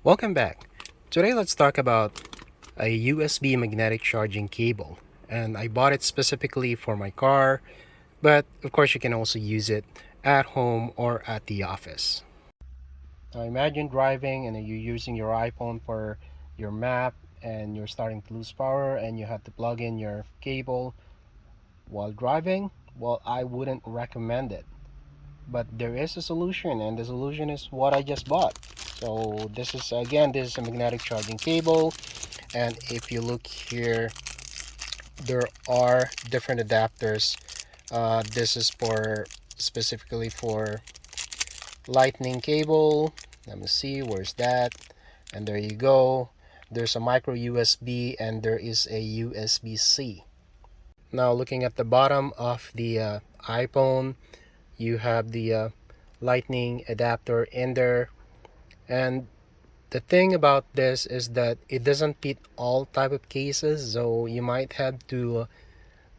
Welcome back. Today let's talk about a USB magnetic charging cable. And I bought it specifically for my car, but of course you can also use it at home or at the office. Now imagine driving and you're using your iPhone for your map and you're starting to lose power and you have to plug in your cable while driving. Well, I wouldn't recommend it. But there is a solution, and the solution is what I just bought. So this is a magnetic charging cable, and if you look here, there are different adapters. This is for specifically for lightning cable. Let me see, where's that? And there you go. There's a micro USB and there is a USB-C. Now looking at the bottom of the iPhone, you have the lightning adapter in there. And the thing about this is that it doesn't fit all type of cases, so you might have to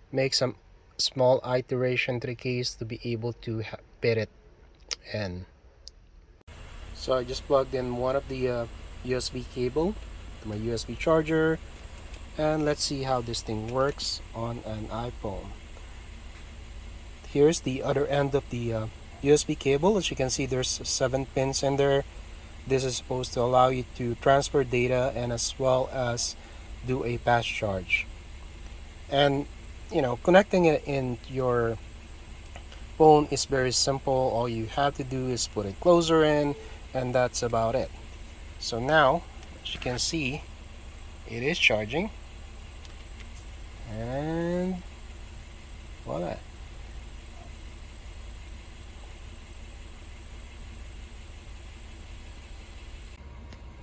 make some small iteration to the case to be able to fit it in. So I just plugged in one of the USB cable to my USB charger, and let's see how this thing works on an iPhone. Here's the other end of the USB cable. As you can see, there's 7 pins in there. This is supposed to allow you to transfer data and as well as do a fast charge. And connecting it in your phone is very simple. All you have to do is put a closer in, and that's about it. So now, as you can see, it is charging, and voila.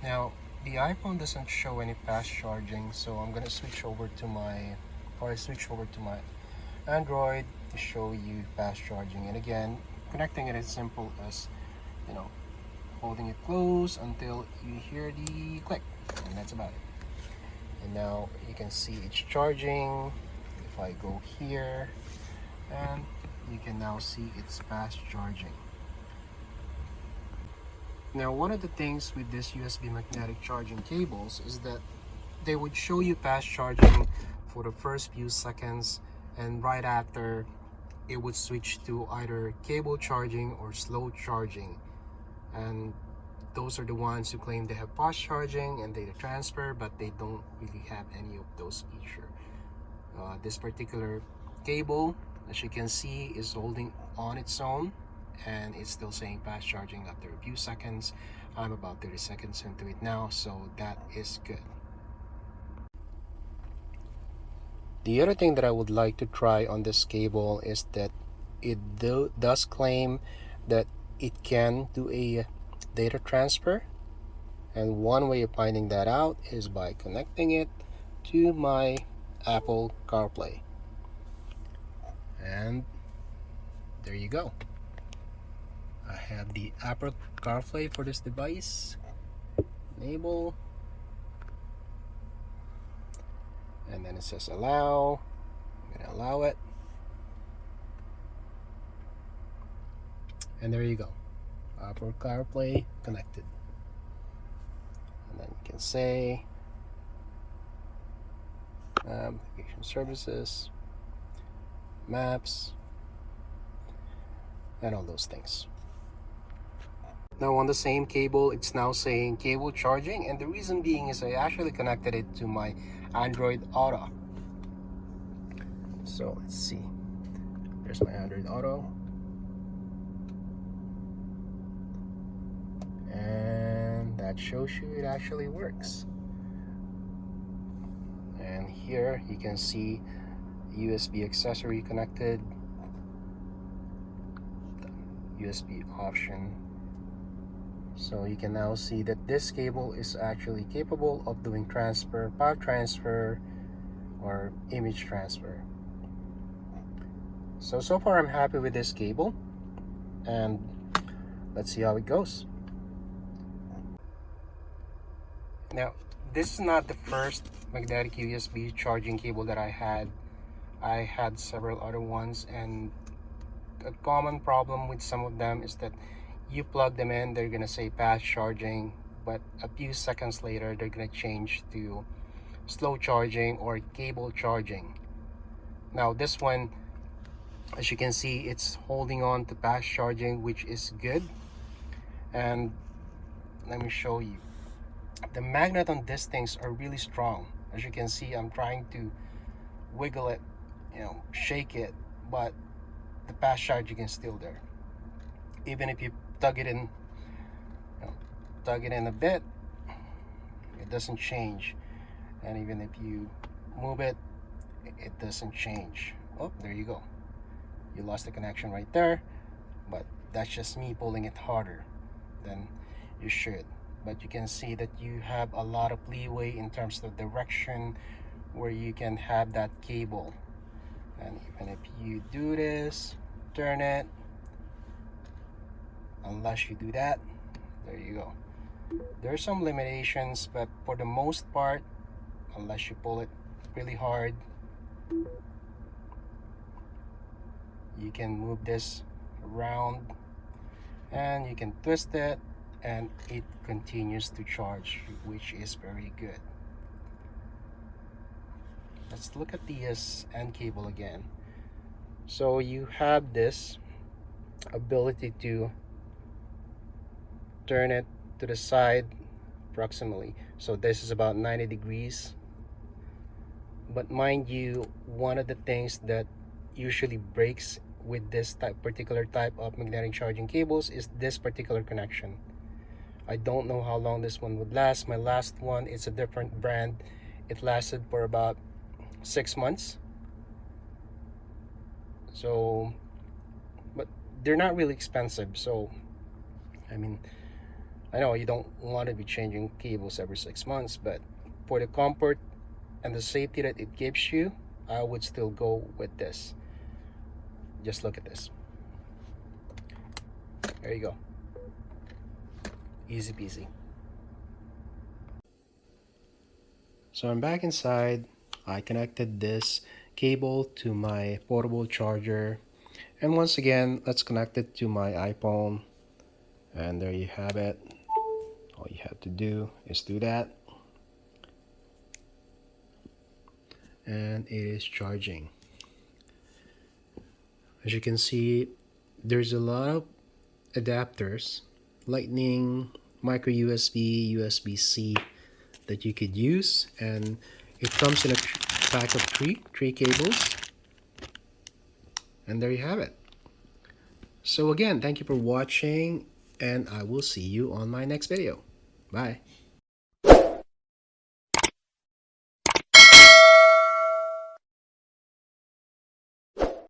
Now, the iPhone doesn't show any fast charging, so I'm gonna switch over to my Android to show you fast charging. And again, connecting it is simple as you know holding it close until you hear the click, and that's about it. And now you can see it's charging. If I go here, and you can now see it's fast charging. Now, one of the things with this USB magnetic charging cables is that they would show you fast charging for the first few seconds, and right after it would switch to either cable charging or slow charging. And those are the ones who claim they have fast charging and data transfer, but they don't really have any of those features. This particular cable, as you can see, is holding on its own, and it's still saying fast charging after a few seconds. I'm about 30 seconds into it now, so that is good. The other thing that I would like to try on this cable is that it does claim that it can do a data transfer, and one way of finding that out is by connecting it to my Apple CarPlay. And there you go. I have the Apple CarPlay for this device. Enable. And then it says allow. I'm gonna allow it. And there you go. Apple CarPlay connected. And then you can say application services, maps, and all those things. Now on the same cable, it's now saying cable charging, and the reason being is I actually connected it to my Android Auto. So let's see. There's my Android Auto. And that shows you it actually works. And here you can see USB accessory connected, USB option. So you can now see that this cable is actually capable of doing transfer, file transfer, or image transfer. So far I'm happy with this cable, and let's see how it goes. Now, this is not the first magnetic USB charging cable that I had. I had several other ones, and a common problem with some of them is that you plug them in, they're gonna say fast charging, but a few seconds later they're gonna change to slow charging or cable charging. Now this one, as you can see, it's holding on to fast charging, which is good. And let me show you, the magnet on these things are really strong. As you can see, I'm trying to wiggle it, shake it, but the fast charging is still there. Even if you tug it in, tug it in a bit, it doesn't change. And even if you move it, it doesn't change. Oh, there you go. You lost the connection right there, but that's just me pulling it harder than you should. But you can see that you have a lot of leeway in terms of direction where you can have that cable. And even if you do this, turn it, unless you do that, there you go. There are some limitations, but for the most part, unless you pull it really hard, you can move this around and you can twist it and it continues to charge, which is very good. Let's look at the end cable again. So you have this ability to turn it to the side approximately. So this is about 90 degrees. But mind you, one of the things that usually breaks with this particular type of magnetic charging cables is this particular connection. I don't know how long this one would last. My last one, it's a different brand. It lasted for about 6 months. So, but they're not really expensive. So, I mean, I know you don't want to be changing cables every 6 months, but for the comfort and the safety that it gives you, I would still go with this. Just look at this. There you go. Easy peasy. So I'm back inside. I connected this cable to my portable charger. And once again, let's connect it to my iPhone. And there you have it. All you have to do is do that. And it is charging. As you can see, there's a lot of adapters, Lightning, micro USB, USB-C that you could use, and it comes in a pack of three cables, and there you have it. So again, thank you for watching, and I will see you on my next video. Bye.